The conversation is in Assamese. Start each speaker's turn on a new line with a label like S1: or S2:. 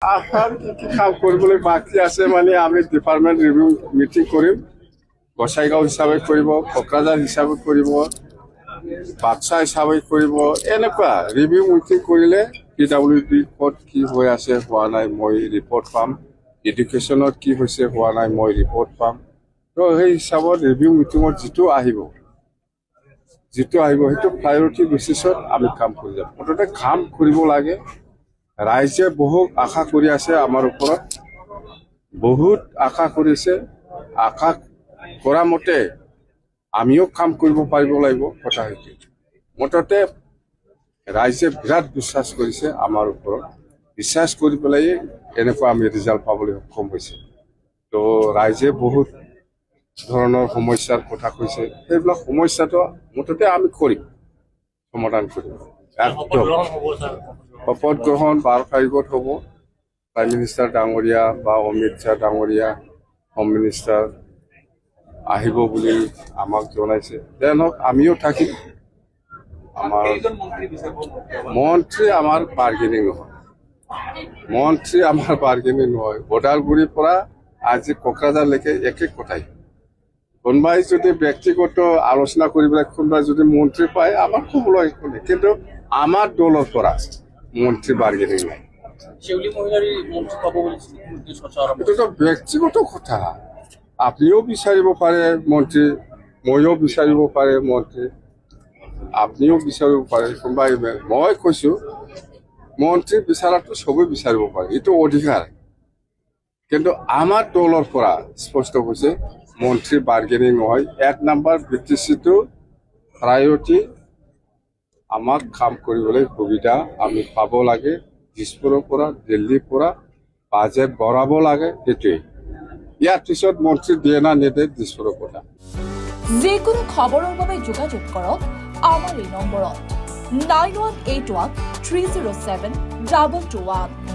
S1: আহাৰ কি কাম কৰিবলৈ বাকী আছে মানে আমি ডিপাৰ্টমেণ্ট ৰিভিউ মিটিং কৰিম গোসাইগাঁও হিচাপে কৰিব কোকৰাঝাৰ হিচাপে কৰিব বাক্সা হিচাপে কৰিব এনেকুৱা ৰিভিউ মিটিং কৰিলে PWD ক'ত কি হৈ আছে হোৱা নাই মই ৰিপৰ্ট পাম এডুকেশ্যনত কি হৈছে হোৱা নাই মই ৰিপৰ্ট পাম তো সেই হিচাপত ৰিভিউ মিটিঙত যিটো আহিব সেইটো প্ৰায়ৰিটি বেচিছত আমি কাম কৰি যাম মুঠতে কাম কৰিব লাগে ৰাইজে বহুত আশা কৰি আছে আমাৰ ওপৰত বহুত আশা কৰিছে আশা কৰা মতে আমিও কাম কৰিব পাৰিব লাগিব কথা হৈছে মুঠতে ৰাইজে বিৰাট বিশ্বাস কৰিছে আমাৰ ওপৰত বিশ্বাস কৰি পেলাই এনেকুৱা আমি ৰিজাল্ট পাবলৈ সক্ষম হৈছে তো ৰাইজে বহুত ধৰণৰ সমস্যাৰ কথা কৈছে সেইবিলাক সমস্যাটো মুঠতে আমি কৰিম সমাধান কৰিম শপত গ্ৰহণ 12 তাৰিখত হ'ব প্ৰাইম মিনিষ্টাৰ ডাঙৰীয়া বা অমিত শ্বাহ ডাঙৰীয়া হোম মিনিষ্টাৰ আহিব বুলি আমাক জনাইছে তেনেহ'লে আমিও থাকিম আমাৰ মন্ত্ৰী আমাৰ বাৰ্গেনিং নহয় ওদালগুৰিৰ পৰা আজি কোকৰাঝাৰলৈকে একে কথাই কোনোবাই যদি ব্যক্তিগত আলোচনা কৰিবলৈ কোনোবাই যদি মন্ত্ৰী পায় আমাৰ ক'বলৈ একো নাই কিন্তু আমাৰ দলৰ পৰা মন্ত্ৰী বাৰ্গেনিং নাই এইটোতো ব্যক্তিগত কথা আপনিও বিচাৰিব পাৰে মন্ত্ৰী ময়ো বিচাৰিব পাৰে মন্ত্ৰী আপনিও বিচাৰিব পাৰে কোনোবাই মই কৈছোঁ মন্ত্ৰী বিচাৰাটো চবেই বিচাৰিব পাৰে এইটো অধিকাৰ কিন্তু আমাৰ দলৰ পৰা স্পষ্ট হৈছে মন্ত্ৰী বাৰ্গেনিং নহয় 1 নম্বৰ BTCটো প্ৰায়ৰিটি আমাক কাম কৰিবলৈ সুবিধা আমি পাব লাগে দিছপুৰৰ পৰা দিল্লীৰ পৰা বাজেট বঢ়াব লাগে সেইটোৱেই ইয়াৰ পিছত মন্ত্ৰী দিয়ে না নিদিয়ে দিছপুৰৰ কথা
S2: যিকোনো খবৰৰ বাবে যোগাযোগ কৰক আমাৰ এই নম্বৰত 9181 307 221